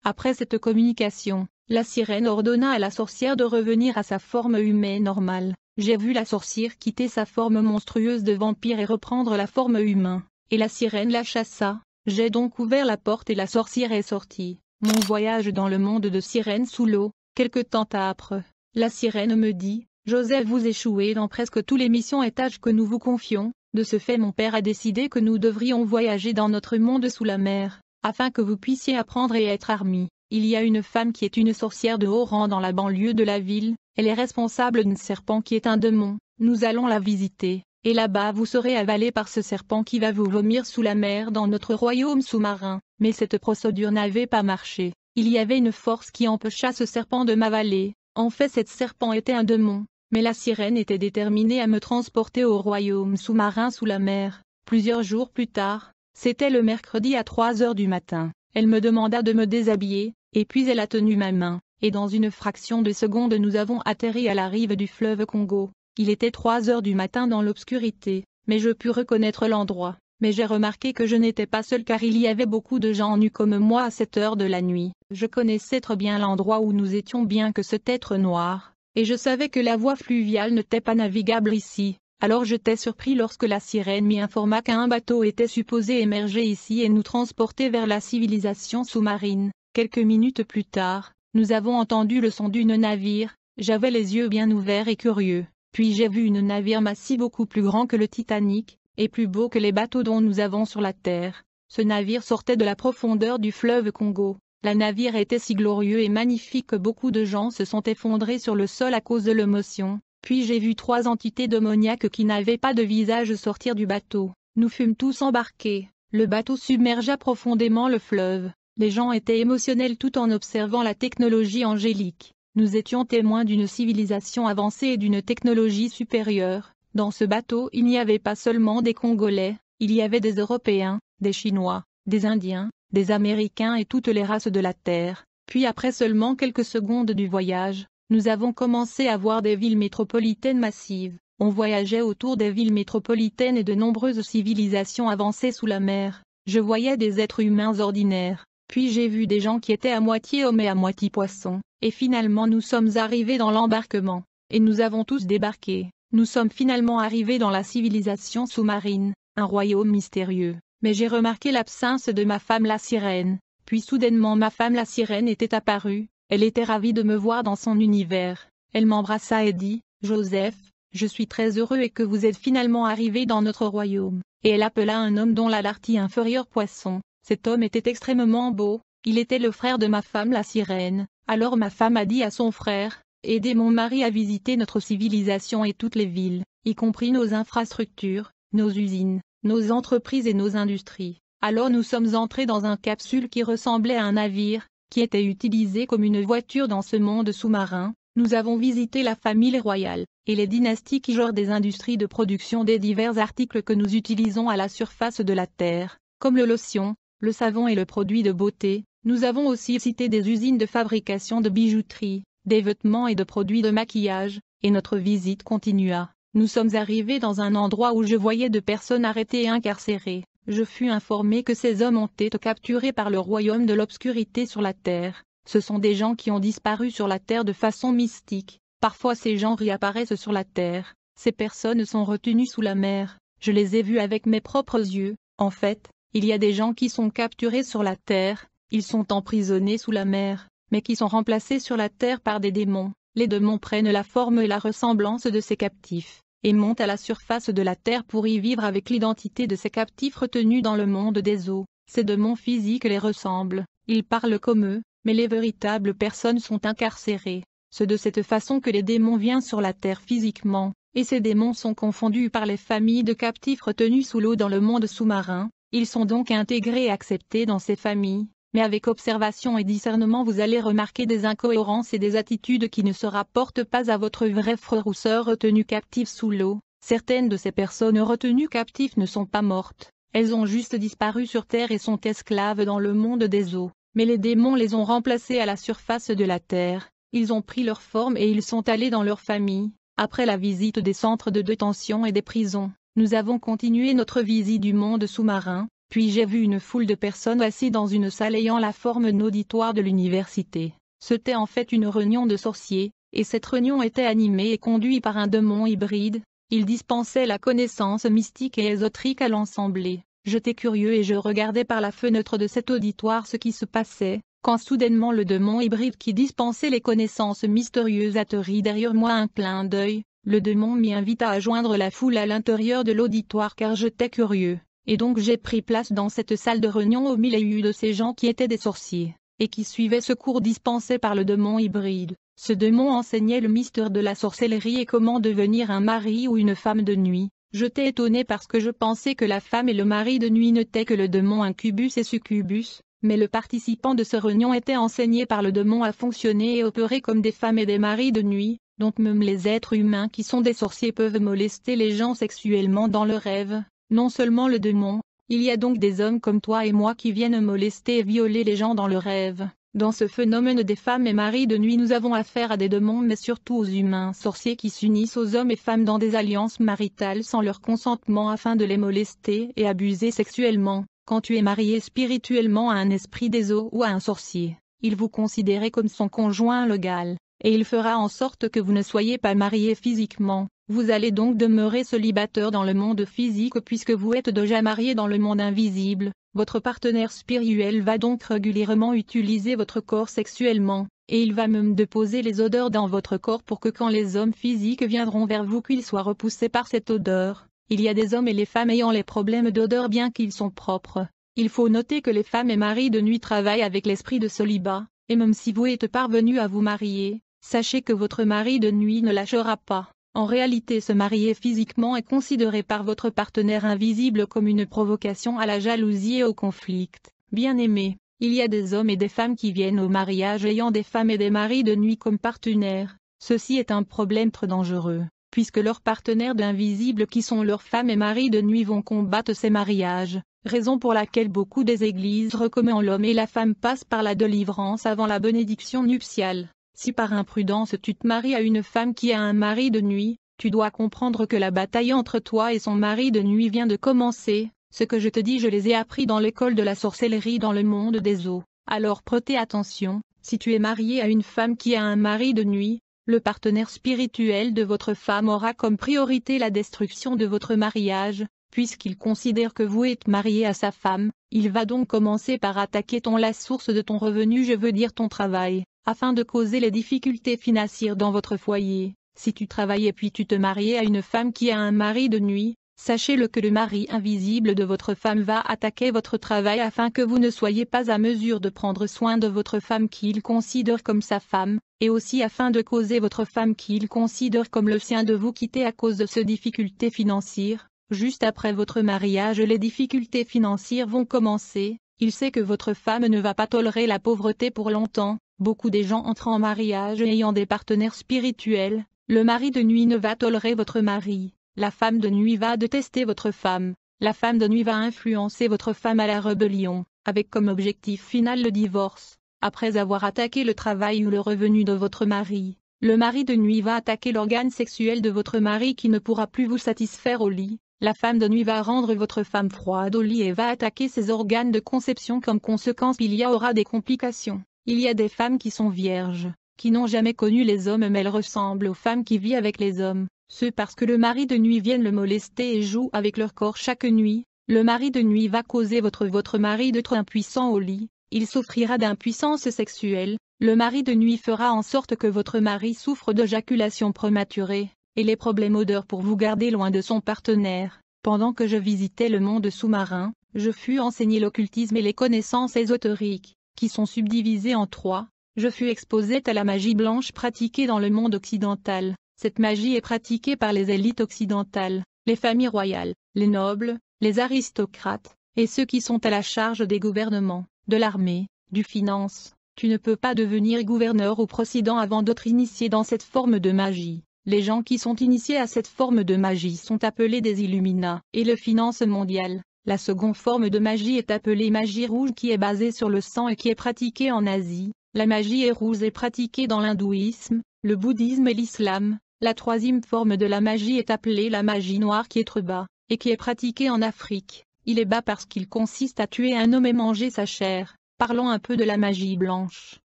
Après cette communication, la sirène ordonna à la sorcière de revenir à sa forme humaine normale. J'ai vu la sorcière quitter sa forme monstrueuse de vampire et reprendre la forme humaine, et la sirène la chassa. J'ai donc ouvert la porte et la sorcière est sortie. Mon voyage dans le monde de sirène sous l'eau, quelque temps après, La sirène me dit, Joseph, vous échouez dans presque tous les missions et tâches que nous vous confions. De ce fait, mon père a décidé que nous devrions voyager dans notre monde sous la mer, afin que vous puissiez apprendre et être armis. Il y a une femme qui est une sorcière de haut rang dans la banlieue de la ville, elle est responsable d'un serpent qui est un démon. Nous allons la visiter, et là-bas vous serez avalé par ce serpent qui va vous vomir sous la mer dans notre royaume sous-marin. Mais cette procédure n'avait pas marché. Il y avait une force qui empêcha ce serpent de m'avaler. En fait, cet serpent était un démon. Mais la sirène était déterminée à me transporter au royaume sous-marin sous la mer. Plusieurs jours plus tard, c'était le mercredi à 3 heures du matin, elle me demanda de me déshabiller, et puis elle a tenu ma main, et dans une fraction de seconde nous avons atterri à la rive du fleuve Congo. Il était 3 heures du matin dans l'obscurité, mais je pus reconnaître l'endroit. Mais j'ai remarqué que je n'étais pas seul car il y avait beaucoup de gens nus comme moi à cette heure de la nuit. Je connaissais très bien l'endroit où nous étions bien que c'était très noir. Et je savais que la voie fluviale n'était pas navigable ici, alors j'étais surpris lorsque la sirène m'y informa qu'un bateau était supposé émerger ici et nous transporter vers la civilisation sous-marine. Quelques minutes plus tard, nous avons entendu le son d'une navire, j'avais les yeux bien ouverts et curieux, puis j'ai vu une navire massif beaucoup plus grand que le Titanic, et plus beau que les bateaux dont nous avons sur la terre. Ce navire sortait de la profondeur du fleuve Congo. La navire était si glorieux et magnifique que beaucoup de gens se sont effondrés sur le sol à cause de l'émotion. Puis j'ai vu 3 entités démoniaques qui n'avaient pas de visage sortir du bateau. Nous fûmes tous embarqués. Le bateau submergea profondément le fleuve. Les gens étaient émotionnels tout en observant la technologie angélique. Nous étions témoins d'une civilisation avancée et d'une technologie supérieure. Dans ce bateau, il n'y avait pas seulement des Congolais, il y avait des Européens, des Chinois, des Indiens, des Américains et toutes les races de la Terre. Puis après seulement quelques secondes du voyage, nous avons commencé à voir des villes métropolitaines massives. On voyageait autour des villes métropolitaines et de nombreuses civilisations avancées sous la mer. Je voyais des êtres humains ordinaires, puis j'ai vu des gens qui étaient à moitié hommes et à moitié poissons. Et finalement nous sommes arrivés dans l'embarquement, et nous avons tous débarqué. Nous sommes finalement arrivés dans la civilisation sous-marine, un royaume mystérieux. Mais j'ai remarqué l'absence de ma femme la sirène, puis soudainement ma femme la sirène était apparue, elle était ravie de me voir dans son univers, elle m'embrassa et dit, « Joseph, je suis très heureux et que vous êtes finalement arrivé dans notre royaume. » Et elle appela un homme dont la partie inférieure poisson. Cet homme était extrêmement beau, il était le frère de ma femme la sirène. Alors ma femme a dit à son frère, « Aidez mon mari à visiter notre civilisation et toutes les villes, y compris nos infrastructures, nos usines, nos entreprises et nos industries. » Alors nous sommes entrés dans un capsule qui ressemblait à un navire, qui était utilisé comme une voiture dans ce monde sous-marin. Nous avons visité la famille royale, et les dynasties qui gèrent des industries de production des divers articles que nous utilisons à la surface de la Terre, comme le lotion, le savon et le produit de beauté. Nous avons aussi cité des usines de fabrication de bijouterie, des vêtements et de produits de maquillage, et notre visite continua. Nous sommes arrivés dans un endroit où je voyais de personnes arrêtées et incarcérées. Je fus informé que ces hommes ont été capturés par le royaume de l'obscurité sur la terre. Ce sont des gens qui ont disparu sur la terre de façon mystique. Parfois ces gens réapparaissent sur la terre. Ces personnes sont retenues sous la mer. Je les ai vus avec mes propres yeux. En fait, il y a des gens qui sont capturés sur la terre. Ils sont emprisonnés sous la mer, mais qui sont remplacés sur la terre par des démons. Les démons prennent la forme et la ressemblance de ces captifs, et montent à la surface de la terre pour y vivre avec l'identité de ces captifs retenus dans le monde des eaux. Ces démons physiques les ressemblent, ils parlent comme eux, mais les véritables personnes sont incarcérées. C'est de cette façon que les démons viennent sur la terre physiquement, et ces démons sont confondus par les familles de captifs retenus sous l'eau dans le monde sous-marin. Ils sont donc intégrés et acceptés dans ces familles. Mais avec observation et discernement vous allez remarquer des incohérences et des attitudes qui ne se rapportent pas à votre vrai frère ou sœur retenu captif sous l'eau. Certaines de ces personnes retenues captives ne sont pas mortes, elles ont juste disparu sur terre et sont esclaves dans le monde des eaux. Mais les démons les ont remplacées à la surface de la terre, ils ont pris leur forme et ils sont allés dans leur famille. Après la visite des centres de détention et des prisons, nous avons continué notre visite du monde sous-marin. Puis j'ai vu une foule de personnes assises dans une salle ayant la forme d'auditoire de l'université. C'était en fait une réunion de sorciers, et cette réunion était animée et conduite par un démon hybride. Il dispensait la connaissance mystique et ésotérique à l'ensemble. J'étais curieux et je regardais par la fenêtre de cet auditoire ce qui se passait. quand soudainement le démon hybride qui dispensait les connaissances mystérieuses atterrit derrière moi. Un clin d'œil, le démon m'y invita à joindre la foule à l'intérieur de l'auditoire car j'étais curieux, et donc j'ai pris place dans cette salle de réunion au milieu de ces gens qui étaient des sorciers, et qui suivaient ce cours dispensé par le démon hybride. Ce démon enseignait le mystère de la sorcellerie et comment devenir un mari ou une femme de nuit. J'étais étonné parce que je pensais que la femme et le mari de nuit n'étaient que le démon incubus et succubus, mais le participant de ce réunion était enseigné par le démon à fonctionner et opérer comme des femmes et des maris de nuit, donc même les êtres humains qui sont des sorciers peuvent molester les gens sexuellement dans le rêve, non seulement le démon, il y a donc des hommes comme toi et moi qui viennent molester et violer les gens dans le rêve. Dans ce phénomène des femmes et maris de nuit nous avons affaire à des démons mais surtout aux humains sorciers qui s'unissent aux hommes et femmes dans des alliances maritales sans leur consentement afin de les molester et abuser sexuellement. Quand tu es marié spirituellement à un esprit des eaux ou à un sorcier, il vous considère comme son conjoint légal, et il fera en sorte que vous ne soyez pas mariés physiquement. Vous allez donc demeurer célibataire dans le monde physique puisque vous êtes déjà marié dans le monde invisible. Votre partenaire spirituel va donc régulièrement utiliser votre corps sexuellement, et il va même déposer les odeurs dans votre corps pour que quand les hommes physiques viendront vers vous qu'ils soient repoussés par cette odeur. Il y a des hommes et les femmes ayant les problèmes d'odeur bien qu'ils sont propres. Il faut noter que les femmes et maris de nuit travaillent avec l'esprit de célibat, et même si vous êtes parvenu à vous marier, sachez que votre mari de nuit ne lâchera pas. En réalité, se marier physiquement est considéré par votre partenaire invisible comme une provocation à la jalousie et au conflit. Bien-aimé, il y a des hommes et des femmes qui viennent au mariage ayant des femmes et des maris de nuit comme partenaires. Ceci est un problème très dangereux, puisque leurs partenaires d'invisible qui sont leurs femmes et maris de nuit vont combattre ces mariages, raison pour laquelle beaucoup des églises recommandent l'homme et la femme passent par la délivrance avant la bénédiction nuptiale. Si par imprudence tu te maries à une femme qui a un mari de nuit, tu dois comprendre que la bataille entre toi et son mari de nuit vient de commencer. Ce que je te dis je les ai appris dans l'école de la sorcellerie dans le monde des eaux. Alors prêtez attention, si tu es marié à une femme qui a un mari de nuit, le partenaire spirituel de votre femme aura comme priorité la destruction de votre mariage, puisqu'il considère que vous êtes marié à sa femme, il va donc commencer par attaquer la source de ton revenu, je veux dire ton travail, afin de causer les difficultés financières dans votre foyer. Si tu travailles et puis tu te maries à une femme qui a un mari de nuit, sachez-le que le mari invisible de votre femme va attaquer votre travail afin que vous ne soyez pas à mesure de prendre soin de votre femme qu'il considère comme sa femme, et aussi afin de causer votre femme qu'il considère comme le sien de vous quitter à cause de ces difficultés financières. Juste après votre mariage les difficultés financières vont commencer, il sait que votre femme ne va pas tolérer la pauvreté pour longtemps. Beaucoup des gens entrent en mariage ayant des partenaires spirituels, le mari de nuit ne va tolérer votre mari, la femme de nuit va détester votre femme, la femme de nuit va influencer votre femme à la rébellion, avec comme objectif final le divorce. Après avoir attaqué le travail ou le revenu de votre mari, le mari de nuit va attaquer l'organe sexuel de votre mari qui ne pourra plus vous satisfaire au lit. La femme de nuit va rendre votre femme froide au lit et va attaquer ses organes de conception. Comme conséquence, il y aura des complications. Il y a des femmes qui sont vierges, qui n'ont jamais connu les hommes mais elles ressemblent aux femmes qui vivent avec les hommes. Ce parce que le mari de nuit vient le molester et joue avec leur corps chaque nuit. Le mari de nuit va causer votre mari d'être impuissant au lit. Il souffrira d'impuissance sexuelle. Le mari de nuit fera en sorte que votre mari souffre d'éjaculation prématurée, et les problèmes odeurs pour vous garder loin de son partenaire. Pendant que je visitais le monde sous-marin, je fus enseigné l'occultisme et les connaissances ésotériques, qui sont subdivisées en trois. Je fus exposé à la magie blanche pratiquée dans le monde occidental. Cette magie est pratiquée par les élites occidentales, les familles royales, les nobles, les aristocrates, et ceux qui sont à la charge des gouvernements, de l'armée, du finance. Tu ne peux pas devenir gouverneur ou président avant d'être initié dans cette forme de magie. Les gens qui sont initiés à cette forme de magie sont appelés des Illuminats, et le finance mondial. La seconde forme de magie est appelée magie rouge qui est basée sur le sang et qui est pratiquée en Asie. La magie rouge est pratiquée dans l'hindouisme, le bouddhisme et l'islam. La troisième forme de la magie est appelée la magie noire qui est très bas, et qui est pratiquée en Afrique. Il est bas parce qu'il consiste à tuer un homme et manger sa chair. Parlons un peu de la magie blanche.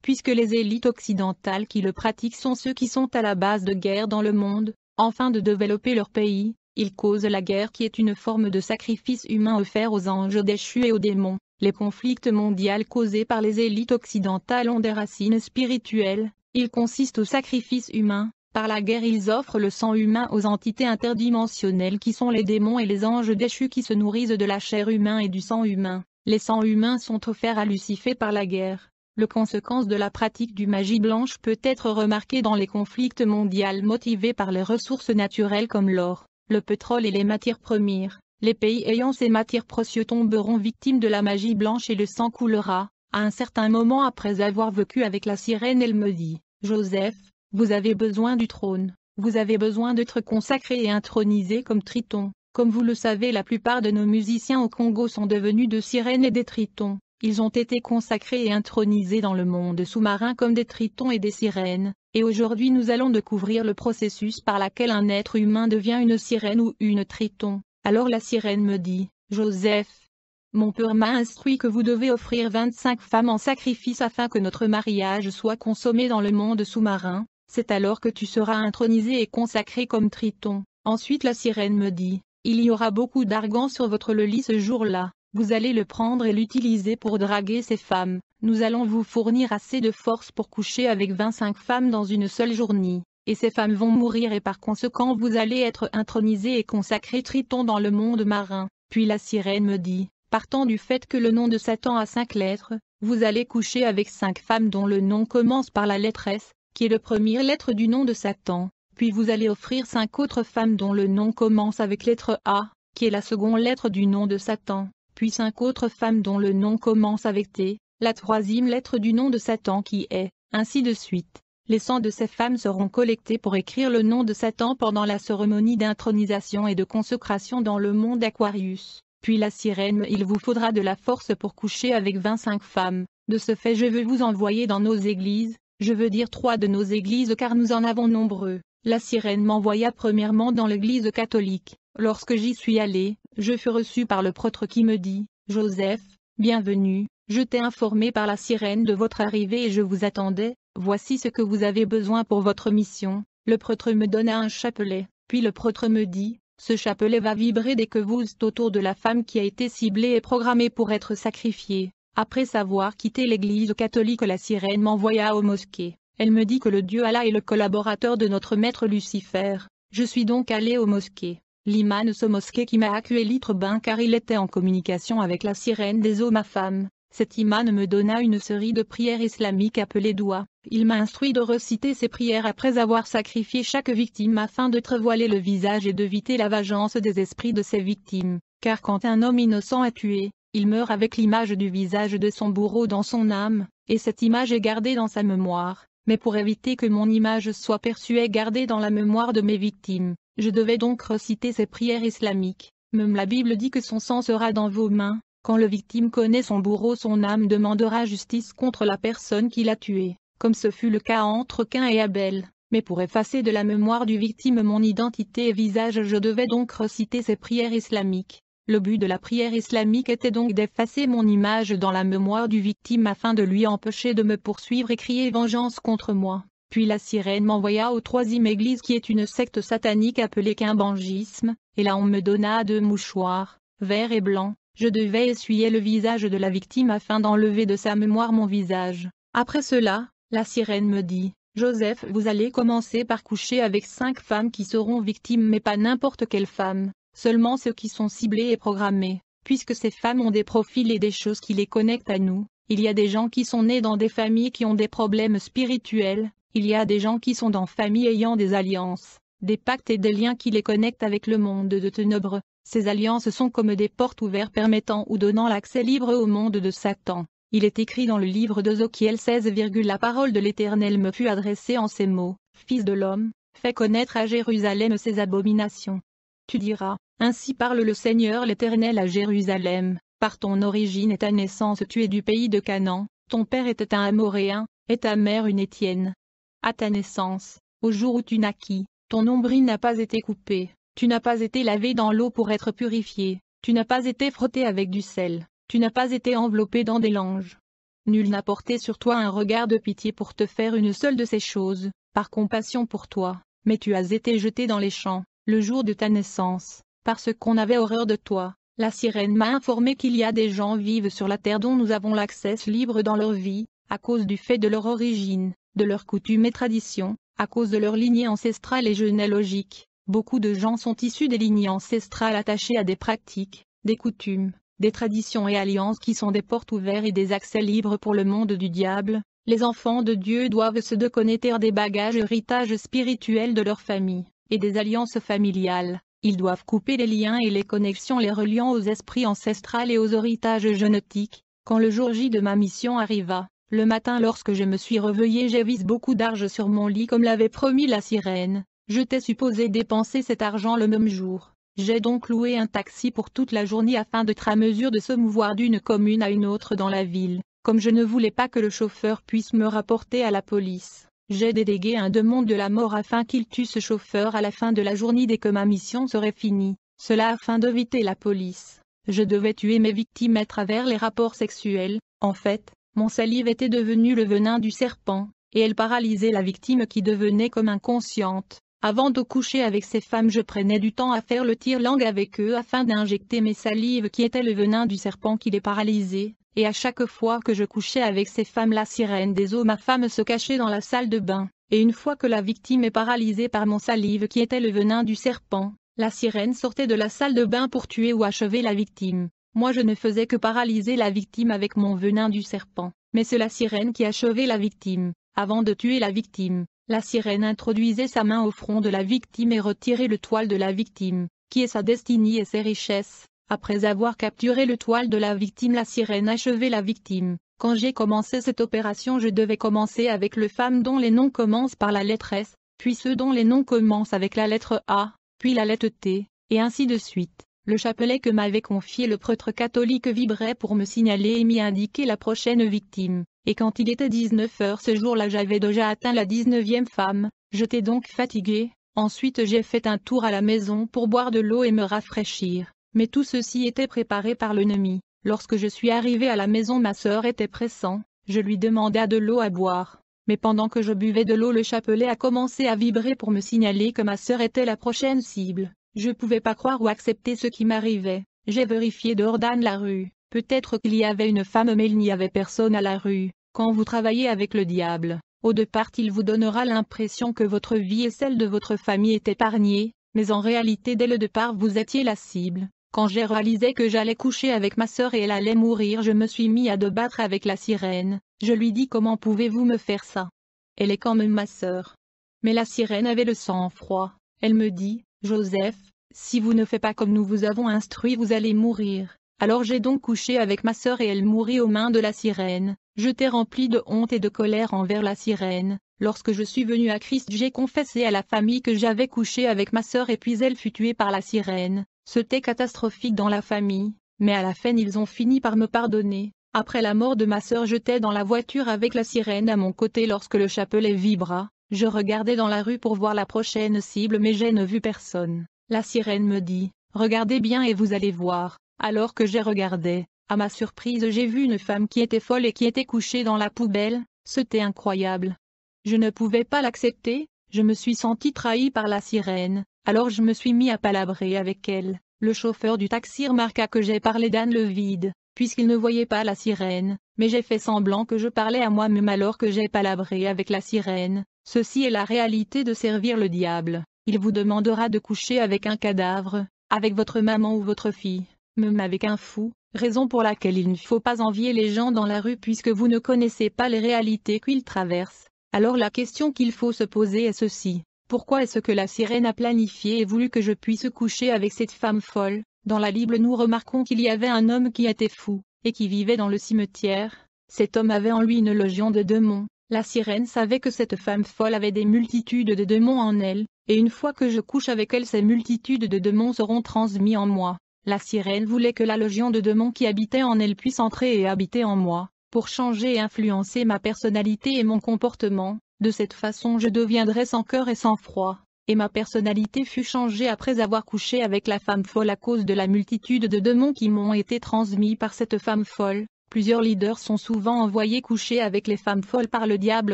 Puisque les élites occidentales qui le pratiquent sont ceux qui sont à la base de guerre dans le monde, afin de développer leur pays, ils causent la guerre qui est une forme de sacrifice humain offert aux anges déchus et aux démons. Les conflits mondiaux causés par les élites occidentales ont des racines spirituelles, ils consistent au sacrifice humain. Par la guerre ils offrent le sang humain aux entités interdimensionnelles qui sont les démons et les anges déchus qui se nourrissent de la chair humaine et du sang humain. Les sangs humains sont offerts à Lucifer par la guerre. La conséquence de la pratique du magie blanche peut être remarquée dans les conflits mondiaux motivés par les ressources naturelles comme l'or, le pétrole et les matières premières. Les pays ayant ces matières précieuses tomberont victimes de la magie blanche et le sang coulera. À un certain moment après avoir vécu avec la sirène, elle me dit, « Joseph, vous avez besoin du trône, vous avez besoin d'être consacré et intronisé comme Triton. Comme vous le savez, la plupart de nos musiciens au Congo sont devenus de sirènes et des tritons. Ils ont été consacrés et intronisés dans le monde sous-marin comme des tritons et des sirènes, et aujourd'hui nous allons découvrir le processus par lequel un être humain devient une sirène ou une triton. » Alors la sirène me dit, « Joseph, mon père m'a instruit que vous devez offrir 25 femmes en sacrifice afin que notre mariage soit consommé dans le monde sous-marin. C'est alors que tu seras intronisé et consacré comme Triton. » Ensuite la sirène me dit, « Il y aura beaucoup d'argent sur votre lit ce jour-là. Vous allez le prendre et l'utiliser pour draguer ces femmes. Nous allons vous fournir assez de force pour coucher avec 25 femmes dans une seule journée. Et ces femmes vont mourir et par conséquent vous allez être intronisé et consacré Triton dans le monde marin. » Puis la sirène me dit, « Partant du fait que le nom de Satan a 5 lettres, vous allez coucher avec 5 femmes dont le nom commence par la lettre S, qui est la première lettre du nom de Satan. Puis vous allez offrir 5 autres femmes dont le nom commence avec lettre A, qui est la seconde lettre du nom de Satan. Puis 5 autres femmes dont le nom commence avec T, la troisième lettre du nom de Satan qui est, ainsi de suite. Les sangs de ces femmes seront collectés pour écrire le nom de Satan pendant la cérémonie d'intronisation et de consécration dans le monde Aquarius. Puis la sirène, il vous faudra de la force pour coucher avec 25 femmes. De ce fait je veux vous envoyer dans nos églises, je veux dire 3 de nos églises car nous en avons nombreux. La sirène m'envoya premièrement dans l'église catholique. Lorsque j'y suis allé, je fus reçu par le prêtre qui me dit, « Joseph, bienvenue, je t'ai informé par la sirène de votre arrivée et je vous attendais. Voici ce que vous avez besoin pour votre mission. » Le prêtre me donna un chapelet, puis le prêtre me dit, « Ce chapelet va vibrer dès que vous êtes autour de la femme qui a été ciblée et programmée pour être sacrifiée. » Après avoir quitté l'église catholique, la sirène m'envoya aux mosquées. Elle me dit que le Dieu Allah est le collaborateur de notre maître Lucifer. Je suis donc allé aux mosquées. L'imam de ce mosquée qui m'a accueilli très bien car il était en communication avec la sirène des eaux ma femme. Cet imam me donna une série de prières islamiques appelées doua. Il m'a instruit de reciter ces prières après avoir sacrifié chaque victime afin de voiler le visage et d'éviter la vengeance des esprits de ces victimes. Car quand un homme innocent est tué, il meurt avec l'image du visage de son bourreau dans son âme, et cette image est gardée dans sa mémoire. Mais pour éviter que mon image soit perçue et gardée dans la mémoire de mes victimes, je devais donc reciter ces prières islamiques. Même la Bible dit que son sang sera dans vos mains. Quand le victime connaît son bourreau, son âme demandera justice contre la personne qui l'a tué, comme ce fut le cas entre Caïn et Abel. Mais pour effacer de la mémoire du victime mon identité et visage, je devais donc reciter ces prières islamiques. Le but de la prière islamique était donc d'effacer mon image dans la mémoire du victime afin de lui empêcher de me poursuivre et crier vengeance contre moi. Puis la sirène m'envoya au 3e église qui est une secte satanique appelée Kimbangisme, et là on me donna 2 mouchoirs, verts et blancs. Je devais essuyer le visage de la victime afin d'enlever de sa mémoire mon visage. Après cela, la sirène me dit, « Joseph, vous allez commencer par coucher avec 5 femmes qui seront victimes mais pas n'importe quelle femme. Seulement ceux qui sont ciblés et programmés, puisque ces femmes ont des profils et des choses qui les connectent à nous. Il y a des gens qui sont nés dans des familles qui ont des problèmes spirituels, il y a des gens qui sont dans familles ayant des alliances, des pactes et des liens qui les connectent avec le monde de ténèbres. Ces alliances sont comme des portes ouvertes permettant ou donnant l'accès libre au monde de Satan. Il est écrit dans le livre d'Ézéchiel 16, la parole de l'Éternel me fut adressée en ces mots, Fils de l'homme, fais connaître à Jérusalem ses abominations. Tu diras, ainsi parle le Seigneur l'Éternel à Jérusalem, par ton origine et ta naissance tu es du pays de Canaan, ton père était un Amoréen, et ta mère une Étienne. À ta naissance, au jour où tu naquis, ton nombril n'a pas été coupé, tu n'as pas été lavé dans l'eau pour être purifié, tu n'as pas été frotté avec du sel, tu n'as pas été enveloppé dans des langes. Nul n'a porté sur toi un regard de pitié pour te faire une seule de ces choses, par compassion pour toi, mais tu as été jeté dans les champs, le jour de ta naissance, parce qu'on avait horreur de toi. La sirène m'a informé qu'il y a des gens vivent sur la terre dont nous avons l'accès libre dans leur vie, à cause du fait de leur origine, de leurs coutumes et traditions, à cause de leur lignée ancestrale et généalogique. Beaucoup de gens sont issus des lignées ancestrales attachées à des pratiques, des coutumes, des traditions et alliances qui sont des portes ouvertes et des accès libres pour le monde du diable. Les enfants de Dieu doivent se déconnecter des bagages héritages spirituels de leur famille, et des alliances familiales. Ils doivent couper les liens et les connexions les reliant aux esprits ancestrales et aux héritages génétiques. Quand le jour J de ma mission arriva, le matin lorsque je me suis réveillé, j'ai vu beaucoup d'argent sur mon lit comme l'avait promis la sirène. J'étais supposé dépenser cet argent le même jour. J'ai donc loué un taxi pour toute la journée afin d'être à mesure de se mouvoir d'une commune à une autre dans la ville. Comme je ne voulais pas que le chauffeur puisse me rapporter à la police, j'ai délégué un démon de la mort afin qu'il tue ce chauffeur à la fin de la journée dès que ma mission serait finie. Cela afin d'éviter la police. Je devais tuer mes victimes à travers les rapports sexuels. En fait, mon salive était devenue le venin du serpent, et elle paralysait la victime qui devenait comme inconsciente. Avant de coucher avec ces femmes, je prenais du temps à faire le tire-langue avec eux afin d'injecter mes salives qui étaient le venin du serpent qui les paralysait. Et à chaque fois que je couchais avec ces femmes, la sirène des eaux, ma femme, se cachait dans la salle de bain. Et une fois que la victime est paralysée par mon salive qui était le venin du serpent, la sirène sortait de la salle de bain pour tuer ou achever la victime. Moi je ne faisais que paralyser la victime avec mon venin du serpent, mais c'est la sirène qui achevait la victime. Avant de tuer la victime, la sirène introduisait sa main au front de la victime et retirait le toile de la victime, qui est sa destinée et ses richesses. Après avoir capturé le toile de la victime, la sirène achevait la victime. Quand j'ai commencé cette opération, je devais commencer avec les femmes dont les noms commencent par la lettre S, puis ceux dont les noms commencent avec la lettre A, puis la lettre T, et ainsi de suite. Le chapelet que m'avait confié le prêtre catholique vibrait pour me signaler et m'y indiquer la prochaine victime. Et quand il était 19 heures ce jour-là, j'avais déjà atteint la 19e femme. J'étais donc fatigué. Ensuite j'ai fait un tour à la maison pour boire de l'eau et me rafraîchir. Mais tout ceci était préparé par l'ennemi. Lorsque je suis arrivé à la maison, ma sœur était pressante. Je lui demanda de l'eau à boire. Mais pendant que je buvais de l'eau, le chapelet a commencé à vibrer pour me signaler que ma sœur était la prochaine cible. Je ne pouvais pas croire ou accepter ce qui m'arrivait. J'ai vérifié dehors dans la rue. Peut-être qu'il y avait une femme, mais il n'y avait personne à la rue. Quand vous travaillez avec le diable, au départ il vous donnera l'impression que votre vie et celle de votre famille est épargnée, mais en réalité dès le départ vous étiez la cible. Quand j'ai réalisé que j'allais coucher avec ma sœur et elle allait mourir, je me suis mis à débattre avec la sirène. Je lui dis: comment pouvez-vous me faire ça? Elle est quand même ma sœur. Mais la sirène avait le sang-froid. Elle me dit: Joseph, si vous ne faites pas comme nous vous avons instruit, vous allez mourir. Alors j'ai donc couché avec ma sœur et elle mourut aux mains de la sirène. J'étais rempli de honte et de colère envers la sirène. Lorsque je suis venu à Christ, j'ai confessé à la famille que j'avais couché avec ma sœur et puis elle fut tuée par la sirène. C'était catastrophique dans la famille, mais à la fin ils ont fini par me pardonner. Après la mort de ma sœur, j'étais dans la voiture avec la sirène à mon côté lorsque le chapelet vibra. Je regardais dans la rue pour voir la prochaine cible, mais je ne vis personne. La sirène me dit: regardez bien et vous allez voir. Alors que j'ai regardé, à ma surprise j'ai vu une femme qui était folle et qui était couchée dans la poubelle. C'était incroyable. Je ne pouvais pas l'accepter. Je me suis senti trahi par la sirène. Alors je me suis mis à palabrer avec elle. Le chauffeur du taxi remarqua que j'ai parlé dans le vide, puisqu'il ne voyait pas la sirène, mais j'ai fait semblant que je parlais à moi-même alors que j'ai palabré avec la sirène. Ceci est la réalité de servir le diable. Il vous demandera de coucher avec un cadavre, avec votre maman ou votre fille, même avec un fou, raison pour laquelle il ne faut pas envier les gens dans la rue puisque vous ne connaissez pas les réalités qu'ils traversent. Alors la question qu'il faut se poser est ceci: pourquoi est-ce que la sirène a planifié et voulu que je puisse coucher avec cette femme folle? Dans la Bible nous remarquons qu'il y avait un homme qui était fou, et qui vivait dans le cimetière. Cet homme avait en lui une légion de démons. La sirène savait que cette femme folle avait des multitudes de démons en elle, et une fois que je couche avec elle, ces multitudes de démons seront transmis en moi. La sirène voulait que la légion de démons qui habitait en elle puisse entrer et habiter en moi, pour changer et influencer ma personnalité et mon comportement. De cette façon je deviendrais sans cœur et sans froid, et ma personnalité fut changée après avoir couché avec la femme folle à cause de la multitude de démons qui m'ont été transmis par cette femme folle. Plusieurs leaders sont souvent envoyés coucher avec les femmes folles par le diable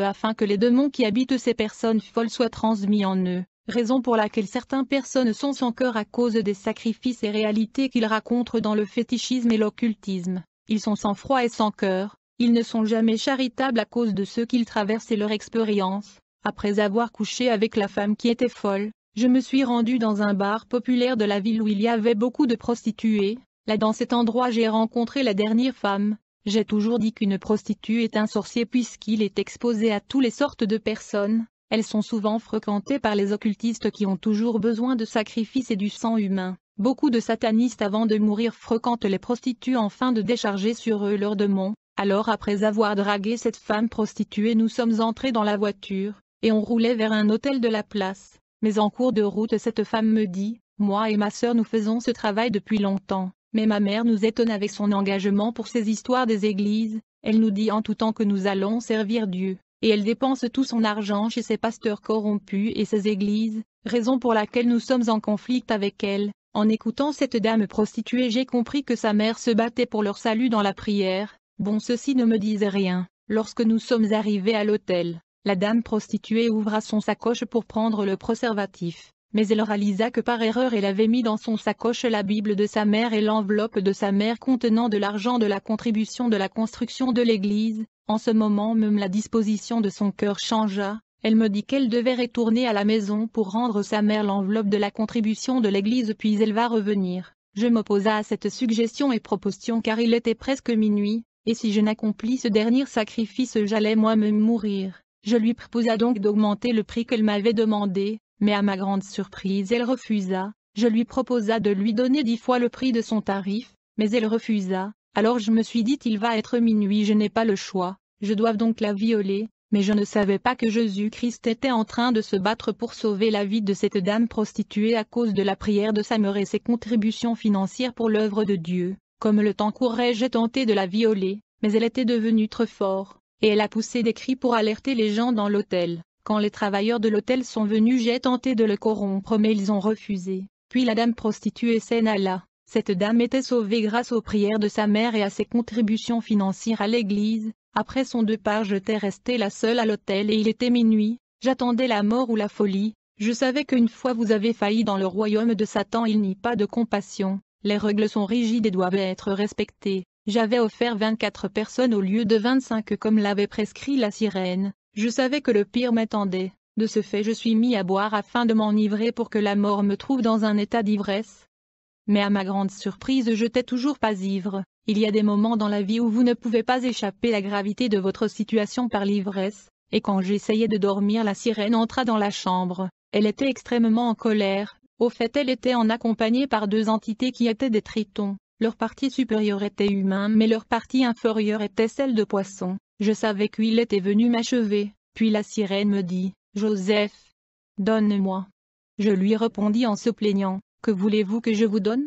afin que les démons qui habitent ces personnes folles soient transmis en eux. raison pour laquelle certaines personnes sont sans cœur à cause des sacrifices et réalités qu'ils racontent dans le fétichisme et l'occultisme. Ils sont sans froid et sans cœur, ils ne sont jamais charitables à cause de ce qu'ils traversent et leur expérience. Après avoir couché avec la femme qui était folle, je me suis rendu dans un bar populaire de la ville où il y avait beaucoup de prostituées. Là dans cet endroit j'ai rencontré la dernière femme. J'ai toujours dit qu'une prostituée est un sorcier puisqu'il est exposé à toutes les sortes de personnes. Elles sont souvent fréquentées par les occultistes qui ont toujours besoin de sacrifices et du sang humain. Beaucoup de satanistes avant de mourir fréquentent les prostituées afin de décharger sur eux leurs démons. Alors après avoir dragué cette femme prostituée nous sommes entrés dans la voiture, et on roulait vers un hôtel de la place. Mais en cours de route cette femme me dit, « Moi et ma sœur nous faisons ce travail depuis longtemps, mais ma mère nous étonne avec son engagement pour ces histoires des églises, elle nous dit en tout temps que nous allons servir Dieu, et elle dépense tout son argent chez ses pasteurs corrompus et ses églises, raison pour laquelle nous sommes en conflit avec elle. » En écoutant cette dame prostituée j'ai compris que sa mère se battait pour leur salut dans la prière. Bon, ceci ne me disait rien. Lorsque nous sommes arrivés à l'hôtel, la dame prostituée ouvra son sacoche pour prendre le préservatif, mais elle réalisa que par erreur elle avait mis dans son sacoche la Bible de sa mère et l'enveloppe de sa mère contenant de l'argent de la contribution de la construction de l'église. En ce moment même la disposition de son cœur changea, elle me dit qu'elle devait retourner à la maison pour rendre sa mère l'enveloppe de la contribution de l'église puis elle va revenir. Je m'opposa à cette suggestion et proposition car il était presque minuit, et si je n'accomplis ce dernier sacrifice j'allais moi-même mourir. Je lui proposa donc d'augmenter le prix qu'elle m'avait demandé, mais à ma grande surprise elle refusa. Je lui proposa de lui donner 10 fois le prix de son tarif, mais elle refusa. Alors je me suis dit il va être minuit, je n'ai pas le choix, je dois donc la violer, mais je ne savais pas que Jésus-Christ était en train de se battre pour sauver la vie de cette dame prostituée à cause de la prière de sa mère et ses contributions financières pour l'œuvre de Dieu. Comme le temps courait j'ai tenté de la violer, mais elle était devenue trop forte, et elle a poussé des cris pour alerter les gens dans l'hôtel. Quand les travailleurs de l'hôtel sont venus j'ai tenté de le corrompre mais ils ont refusé. Puis la dame prostituée s'en alla. Cette dame était sauvée grâce aux prières de sa mère et à ses contributions financières à l'église. Après son départ j'étais restée la seule à l'hôtel et il était minuit, j'attendais la mort ou la folie. Je savais qu'une fois vous avez failli dans le royaume de Satan il n'y a pas de compassion, les règles sont rigides et doivent être respectées. J'avais offert 24 personnes au lieu de 25 comme l'avait prescrit la sirène. Je savais que le pire m'attendait. De ce fait je suis mis à boire afin de m'enivrer pour que la mort me trouve dans un état d'ivresse. Mais à ma grande surprise je n'étais toujours pas ivre. Il y a des moments dans la vie où vous ne pouvez pas échapper à la gravité de votre situation par l'ivresse, et quand j'essayais de dormir la sirène entra dans la chambre. Elle était extrêmement en colère. Au fait elle était accompagnée par 2 entités qui étaient des tritons. Leur partie supérieure était humain mais leur partie inférieure était celle de poisson. Je savais qu'il était venu m'achever, puis la sirène me dit, « Joseph, donne-moi. » Je lui répondis en se plaignant, « Que voulez-vous que je vous donne?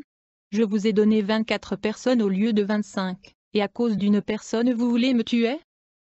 Je vous ai donné 24 personnes au lieu de 25, et à cause d'une personne vous voulez me tuer? »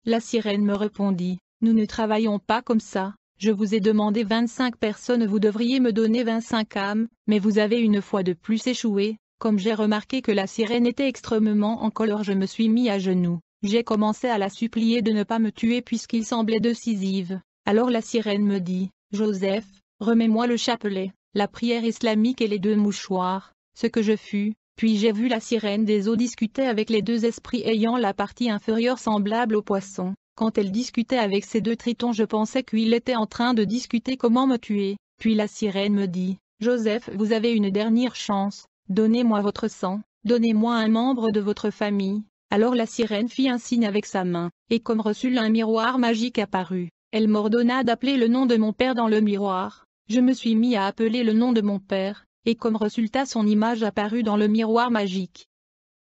La sirène me répondit, « Nous ne travaillons pas comme ça, je vous ai demandé 25 personnes vous devriez me donner 25 âmes, mais vous avez une fois de plus échoué. » Comme j'ai remarqué que la sirène était extrêmement en colère je me suis mis à genoux. J'ai commencé à la supplier de ne pas me tuer puisqu'il semblait décisive. Alors la sirène me dit, « Joseph, remets-moi le chapelet, la prière islamique et les 2 mouchoirs. » Ce que je fus, puis j'ai vu la sirène des eaux discuter avec les 2 esprits ayant la partie inférieure semblable au poisson. Quand elle discutait avec ces 2 tritons je pensais qu'il était en train de discuter comment me tuer. Puis la sirène me dit, « Joseph vous avez une dernière chance. Donnez-moi votre sang, donnez-moi un membre de votre famille. » Alors la sirène fit un signe avec sa main, et comme reçut un miroir magique apparut, elle m'ordonna d'appeler le nom de mon père dans le miroir. Je me suis mis à appeler le nom de mon père, et comme résultat son image apparut dans le miroir magique.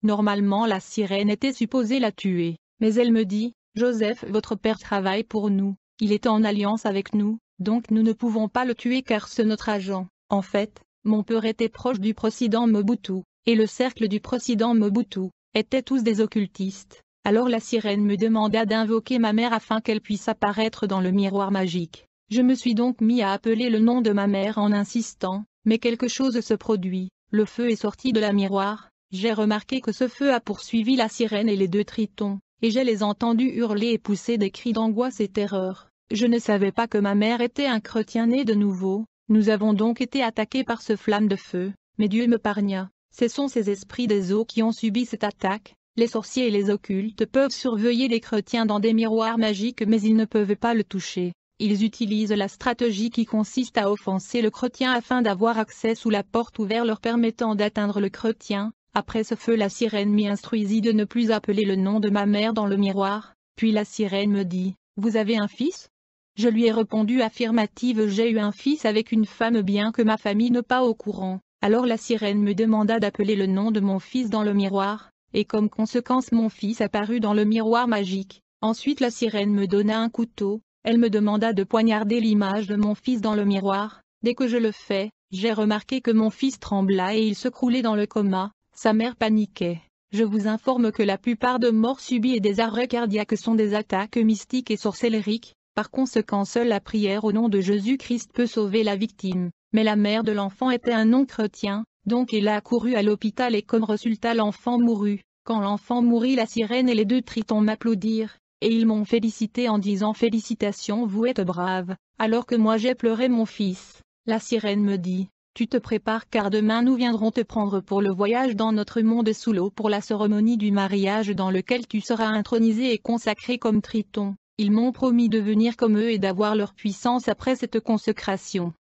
Normalement la sirène était supposée la tuer, mais elle me dit, « Joseph votre père travaille pour nous, il est en alliance avec nous, donc nous ne pouvons pas le tuer car c'est notre agent. » En fait, mon père était proche du président Mobutu, et le cercle du président Mobutu étaient tous des occultistes. Alors la sirène me demanda d'invoquer ma mère afin qu'elle puisse apparaître dans le miroir magique. Je me suis donc mis à appeler le nom de ma mère en insistant, mais quelque chose se produit, le feu est sorti de la miroir. J'ai remarqué que ce feu a poursuivi la sirène et les 2 tritons, et je les entendus hurler et pousser des cris d'angoisse et terreur. Je ne savais pas que ma mère était un chrétien né de nouveau. Nous avons donc été attaqués par ce flamme de feu, mais Dieu m'épargna. Ce sont ces esprits des eaux qui ont subi cette attaque. Les sorciers et les occultes peuvent surveiller les chrétiens dans des miroirs magiques mais ils ne peuvent pas le toucher. Ils utilisent la stratégie qui consiste à offenser le chrétien afin d'avoir accès sous la porte ouverte leur permettant d'atteindre le chrétien. Après ce feu la sirène m'y instruisit de ne plus appeler le nom de ma mère dans le miroir, puis la sirène me dit « Vous avez un fils ?» Je lui ai répondu affirmative, j'ai eu un fils avec une femme bien que ma famille n'est pas au courant. Alors la sirène me demanda d'appeler le nom de mon fils dans le miroir, et comme conséquence mon fils apparut dans le miroir magique. Ensuite la sirène me donna un couteau, elle me demanda de poignarder l'image de mon fils dans le miroir. Dès que je le fais, j'ai remarqué que mon fils trembla et il se croulait dans le coma, sa mère paniquait. Je vous informe que la plupart de morts subies et des arrêts cardiaques sont des attaques mystiques et sorcellériques. Par conséquent seule la prière au nom de Jésus-Christ peut sauver la victime. Mais la mère de l'enfant était un non-chrétien, donc elle a accouru à l'hôpital et comme résultat l'enfant mourut. Quand l'enfant mourit la sirène et les deux tritons m'applaudirent, et ils m'ont félicité en disant « Félicitations vous êtes brave », alors que moi j'ai pleuré mon fils. La sirène me dit « Tu te prépares car demain nous viendrons te prendre pour le voyage dans notre monde sous l'eau pour la cérémonie du mariage dans lequel tu seras intronisé et consacré comme triton. » Ils m'ont promis de venir comme eux et d'avoir leur puissance après cette consécration.